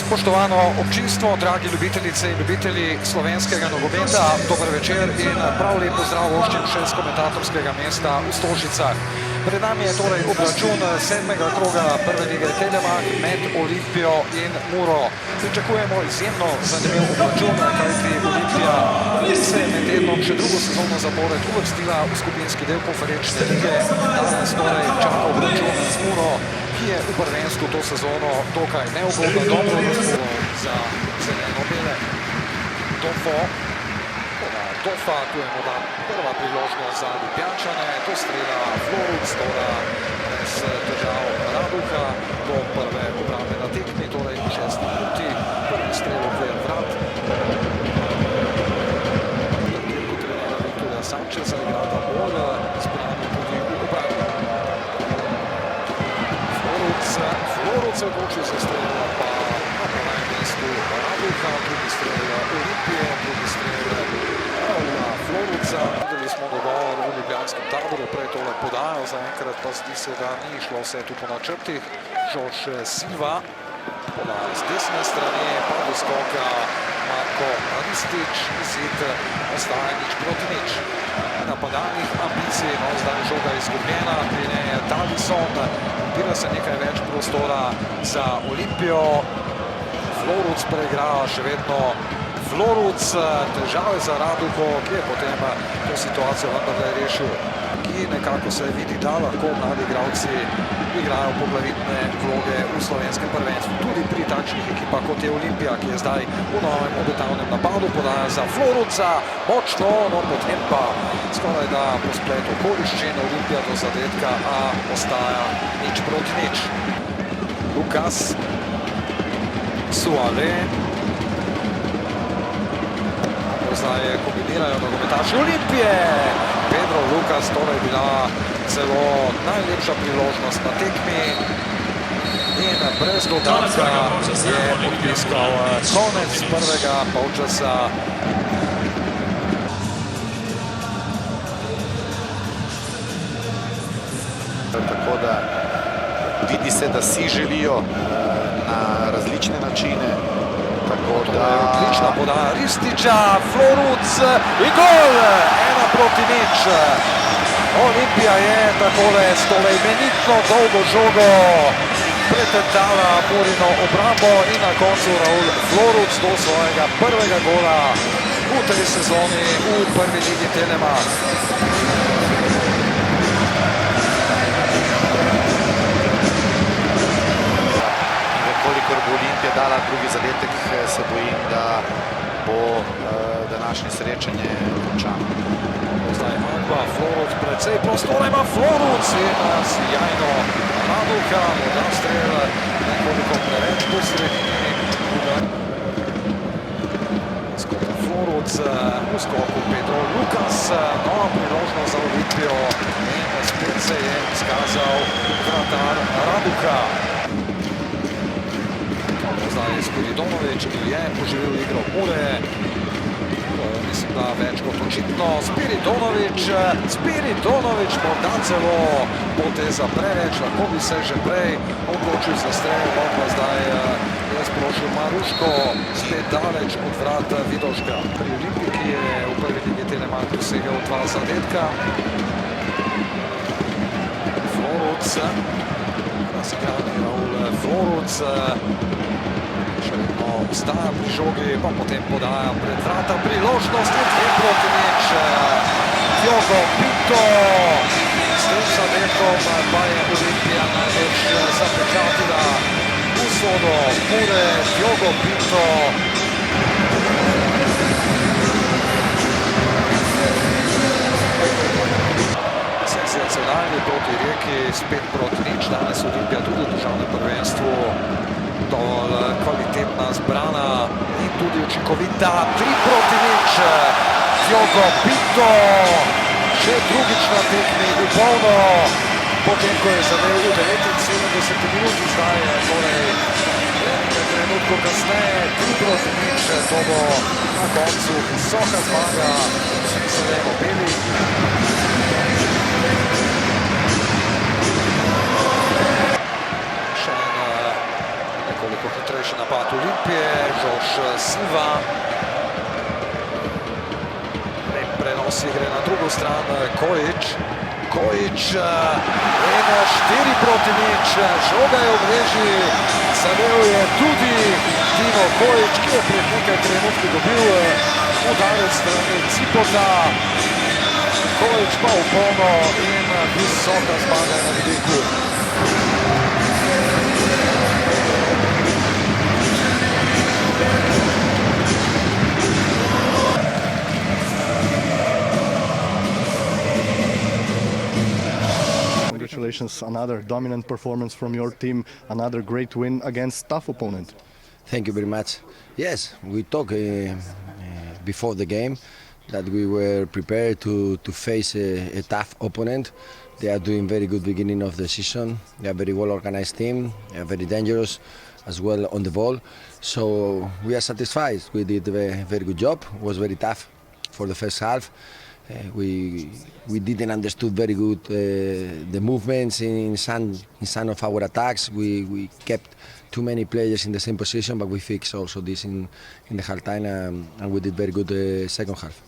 Spoštovano občinstvo, dragi ljubitelice in ljubitelji slovenskega nogometa, dober večer in prav lep pozdrav voščim še z komentatorskega mesta v Stožicah. Pred nami je torej obračun 7. kroga prve lige Telemark med Olimpijo in Muro. Pričakujemo izjemno zanimiv obračun, kajti Olimpija se je med tednom še drugo sezono zapored uvrstila v skupinski del konferenčne lige. Danes torej čaka obračun z Muro, ki je v prvenstvu to sezono dokaj neugodno dobro razpolo za zeleno-bele. Tofa, tu je morda prva priložnost za Ljubljančane, to strela Floruc, toda brez težav Raduha do prve obrambe na tekmi, torej v 6 minuti, prvi strel okvir vrat. Dirko trenera Viktorja Sančeza igrata bolj zbrani tudi v obrambi. Floruc se odločil za strel pa na prvem mestu Raduha, drugi strel Olimpije, drugi strel Floruca. Videli smo dogovor v ljubljanskem taboru, prej tole podajo, zaenkrat pa zdi se, da ni šlo vse tu po načrtih. Žorž Silva podaja z desne strani, pa do skoka Marko Ristič, izid ostaje 0:0. Napadalnih ambicij, no zdaj žoga izgubljena, pri njej je Davison, odpira se nekaj več prostora za Olimpijo. Floruc preigrava še vedno. Floruc, težave za Raduho, ki je potem to situacijo vendarle rešil, ki nekako se vidi, da lahko mladi igralci igrajo poglavitne vloge v slovenskem prvenstvu. Tudi pri takšnih ekipah kot je Olimpija, ki je zdaj v novem obetavnem napadu, podaja za Floruca, močno, no potem pa skoraj da po spletu okoliščin Olimpija do zadetka, a ostaja 0:0. Lukas Suave. Zdaj kombinirajo nogometaši Olimpije. Pedro Lukas, torej bila celo najlepša priložnost na tekmi. In brez dodatka je odpiskal konec prvega polčasa. Tako da vidi se, da si želijo na različne načine. Odlična podaja Rističa, Floruc in gol! 1:0. Olimpija je takole s tole imenitno dolgo žogo pretentala Murino obrambo in na koncu Raul Floruc do svojega prvega gola v tej sezoni v prvi ligi Telemark. Kolikor bo Olimpija dala drugi zadetek, se bojim, da bo današnje srečanje končano. Zdaj Agba, Floruc, precej prostora ima Floruc in sjajno Raduha, morda strel nekoliko preveč po sredini. Skoka Floruc, v skoku Pedro Lukas, nova priložnost za Olimpijo in spet se je izkazal vratar Raduha. Zdaj je Spiridonovič, ki je poživil igro Mure. Mislim, da več kot očitno. Spiridonovič morda celo poteza preveč, lahko bi se že prej odločil za strel, pa zdaj je sprošil Maruško spet daleč od vrat Vidoška. Pri Olimpiji, ki je v prvi ligi Telemark dosegel 2 zadetka. Floruc, razigran Raul Floruc, še vedno ostaja pri žogi, pa potem podaja pred vrata priložnost in 2:0. Diogo Pinto, s tem zadetkom pa je Olimpija največ zapečatila usodo Mure. Diogo Pinto. Senzacionalni proti Rijeki, spet 5:0. Danes Olimpija tudi v državnem prvenstvu dovolj kvalitetna, zbrana in tudi učinkovita. 3:0. Diogo Pinto, še drugič na tekmi v polno, potem ko je zadel v 79 minuti, zdaj je torej nekaj trenutkov kasneje 3:0. To bo na koncu visoka zmaga zeleno-beli. Še en nekoliko hitrejši napad Olimpije, Žož Silva. Lep prenos igre na drugo stran, Kojić. Kojić in 4 proti 0, žoga je v mreži, zadel je tudi Tino Kojić, ki je pred nekaj trenutki dobil udarec strani Cipota. Kojić pa v polno in visoka zmaga na vidiku. Congratulations, another dominant performance from your team, another great win against tough opponent. Thank you very much. Yes, we talked before the game that we were prepared to face a tough opponent. They are doing very good beginning of the season. They are a very well organized team. They are very dangerous as well on the ball. So we are satisfied. We did a very good job. It was very tough for the first half. We didn't understood very good the movements in some of our attacks. We kept too many players in the same position, but we fixed also this in the half time, and we did very good second half.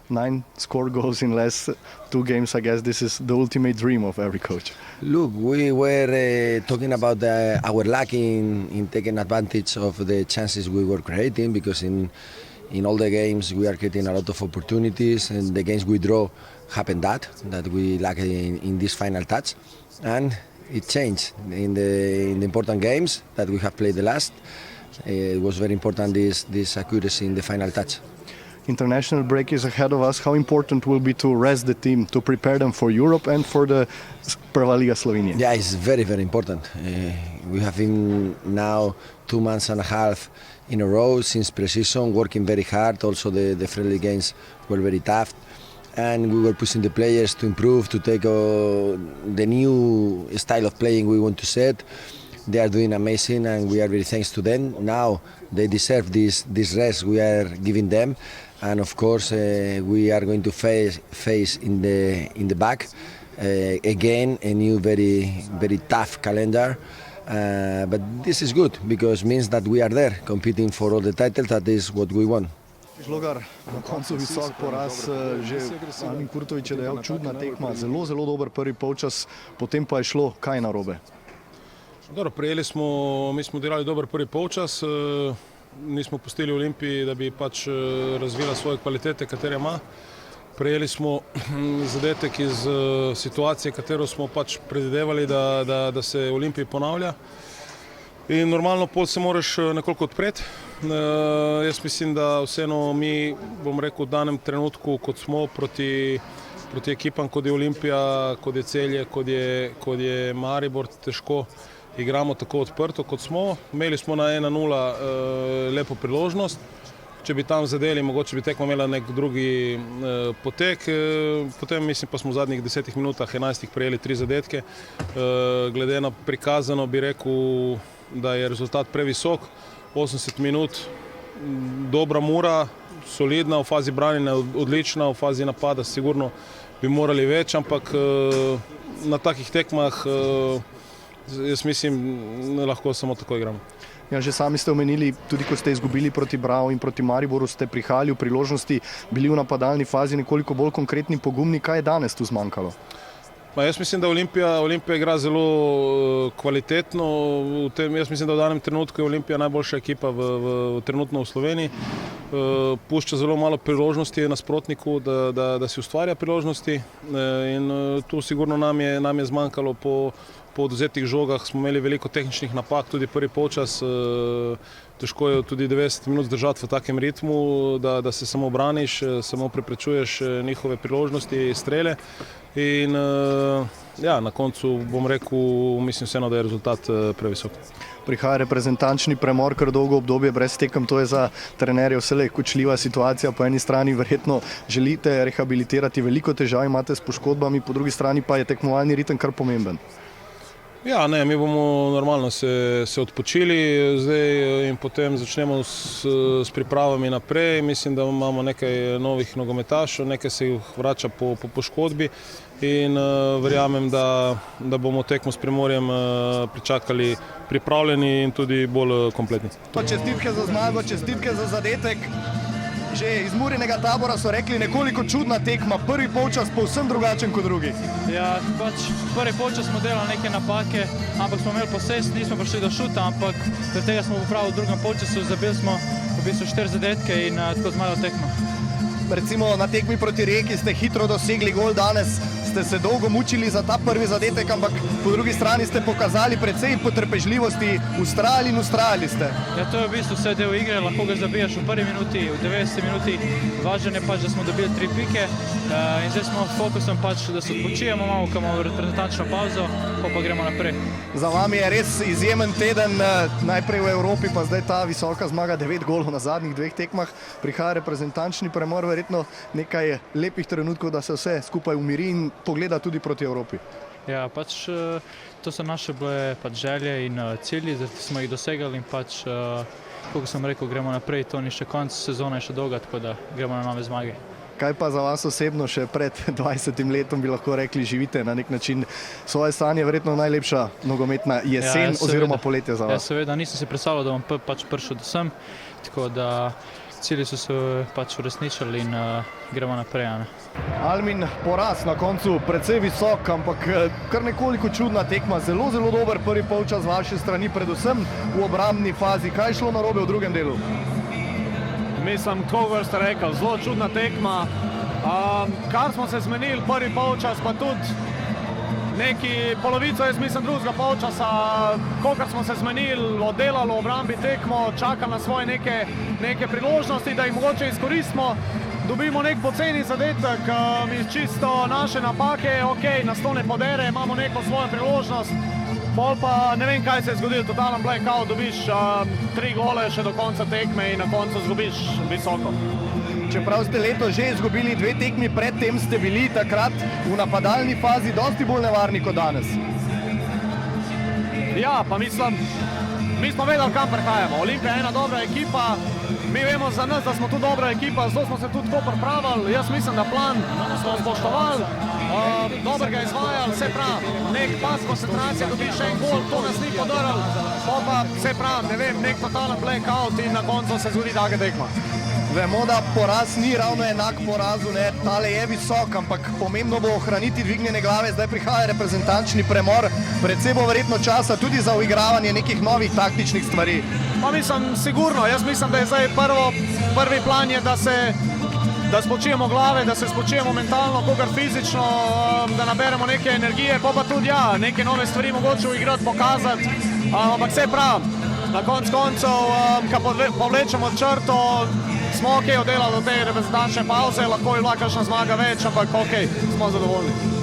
9 score goals in last 2 games. I guess this is the ultimate dream of every coach. Look, we were talking about our lack in taking advantage of the chances we were creating, because in all the games we are creating a lot of opportunities, and the games we draw happened that we lack in this final touch, and it changed in the important games that we have played the last. It was very important this accuracy in the final touch. International break is ahead of us. How important will be to rest the team, to prepare them for Europe and for the Prva Liga Slovenia? Yeah, it's very, very important. We have been now 2 months and a half in a row since pre-season, working very hard. Also the friendly games were very tough, and we were pushing the players to improve, to take the new style of playing we want to set. They are doing amazing, and we are very thanks to them. Now they deserve this rest we are giving them, and of course we are going to face in the back again a new very tough calendar. But this is good, because it means that we are there competing for all the titles. That is what we want. Žlogar, na koncu visok poraz, že Amin Kurtović je dejal, čudna tekma, zelo dober prvi polčas, potem pa je šlo kaj narobe? Dobro, mi smo delali dober prvi polčas, nismo pustili Olimpiji, da bi pač razvila svoje kvalitete, katere ima. Prejeli smo zadetek iz situacije, katero smo pač predvidevali, da se Olimpiji ponavlja. In normalno pol se moraš nekoliko odpreti. Jaz mislim, da vseeno mi, bom rekel, v danem trenutku, kot smo proti ekipam, kot je Olimpija, kot je Celje, kot je Maribor, težko igramo tako odprto, kot smo. Imeli smo na 1-0 lepo priložnost. Če bi tam zadeli, mogoče bi tekma imela nek drugi potek. Potem mislim, pa smo v zadnjih 10 minutah 11 prejeli 3 zadetke. Glede na prikazano bi rekel, da je rezultat previsok. 80 minut, dobra Mura, solidna, v fazi branjenja odlična, v fazi napada sigurno bi morali več, ampak na takih tekmah jaz mislim, lahko samo tako igramo. Ja, že sami ste omenili, tudi ko ste izgubili proti Bravo in proti Mariboru, ste prihajali v priložnosti, bili v napadalni fazi nekoliko bolj konkretni, pogumni. Kaj je danes tu zmanjkalo? Jaz mislim, da Olimpija igra zelo kvalitetno. Jaz mislim, da v danem trenutku je Olimpija najboljša ekipa trenutno v Sloveniji. Pušča zelo malo priložnosti nasprotniku, da si ustvarja priložnosti. In tu sigurno nam je zmanjkalo po odvzetih žogah. Smo imeli veliko tehničnih napak, tudi prvi polčas. Težko je tudi 90 minut zdržati v takem ritmu, da se samo braniš, samo preprečuješ njihove priložnosti, strele. In ja, na koncu bom rekel, mislim vseeno, da je rezultat previsok. Prihaja reprezentančni premor, kar dolgo obdobje brez tekem, to je za trenerje vselej kočljiva situacija. Po eni strani verjetno želite rehabilitirati, veliko težav imate s poškodbami, po drugi strani pa je tekmovalni ritem kar pomemben. Ja, ne, mi bomo normalno se odpočili zdaj in potem začnemo s pripravami naprej. Mislim, da imamo nekaj novih nogometašev, nekaj se jih vrača po poškodbi in verjamem, da bomo tekmo s Primorjem pričakali pripravljeni in tudi bolj kompletni. Čestitke za zmago, čestitke za zadetek. Že iz Murinega Tabora so rekli, nekoliko čudna tekma, prvi polčas povsem drugačen kot drugi. Ja, pač prvi polčas smo delali neke napake, ampak smo imeli posest, nismo prišli do šuta, ampak zaradi tega smo popravili v drugem polčasu, zabili smo v bistvu 4 zadetke in tako zmagali tekmo. Recimo na tekmi proti Rijeki ste hitro dosegli gol, danes ste se dolgo mučili za ta prvi zadetek, ampak po drugi strani ste pokazali precej potrpežljivosti, ustrajali ste. Ja, to je v bistvu vse del igre, lahko ga zabijaš v prvi minuti, v 90 minuti. Važno je pač, da smo dobili 3 pike in zdaj smo s fokusom pač, da se odpočijemo malo, ko imamo reprezentančno pauzo, pa gremo naprej. Za vami je res izjemen teden, najprej v Evropi, pa zdaj ta visoka zmaga, 9 golov na zadnjih 2 tekmah. Prihaja reprezentančni premor, verjetno nekaj lepih trenutkov, da se vse skupaj umiri in pogleda tudi proti Evropi. Ja, pač to so naše bile pač želje in cilji, zdaj smo jih dosegali in pač, kot sem rekel, gremo naprej, to ni še konc, sezona je še dolga, tako da gremo na nove zmage. Kaj pa za vas osebno še pred 20 letom bi lahko rekli, živite na nek način svoje sanje, verjetno najlepša nogometna jesen oziroma poletje za vas? Ja, seveda, nisem si predstavljal, da bom pač prišel do sem, tako da cilji so se pač uresničili in gremo naprej. Almin, poraz na koncu precej visok, ampak kar nekoliko čudna tekma, zelo dober prvi polčas z vaše strani, predvsem v obrambni fazi. Kaj je šlo narobe v drugem delu? Mislim, kot ste rekel, zelo čudna tekma. Kar smo se zmenili prvi polčas, pa tudi neki polovico, jaz mislim, drugega polčasa, kolikor smo se zmenili, oddelali v obrambi tekmo, čakali na svoje neke priložnosti, da jih mogoče izkoristimo. Dobimo nek poceni zadetek iz čisto naše napake, ok, nas to ne podere, imamo neko svojo priložnost. Pol pa ne vem, kaj se je zgodilo, totalen blackout, dobiš 3 gole še do konca tekme in na koncu zgubiš visoko. Čeprav ste letos že izgubili 2 tekmi, predtem ste bili takrat v napadalni fazi dosti bolj nevarni kot danes. Ja, pa mislim, mi smo vedeli, kam prihajamo. Olimpija je ena dobra ekipa, mi vemo za nas, da smo tu dobra ekipa, zato smo se tudi tako pripravili. Jaz mislim, da plan smo spoštovali, dobro ga izvajali, vse prav, nek pas koncentracije, dobiš še en gol, to nas ni podaril, pa vse prav, ne vem, nek totalen blackout in na koncu se zgodi taka tekma. Vemo, da poraz ni ravno enak porazu, tale je visok, ampak pomembno bo ohraniti dvignjene glave, zdaj prihaja reprezentančni premor, predvsem bo verjetno časa tudi za uigravanje nekih novih taktičnih stvari. Pa mislim, sigurno, jaz mislim, da je zdaj prvi plan je, da spočijemo glave, da se spočijemo mentalno, kakor fizično, da naberemo neke energije, pa tudi neke nove stvari mogoče uigrati, pokazati, ampak vse prav, na koncev, ko povlečemo črto, smo ok oddelali do te reprezentančne pauze, lahko je bila kakšna zmaga več, ampak ok, smo zadovoljni.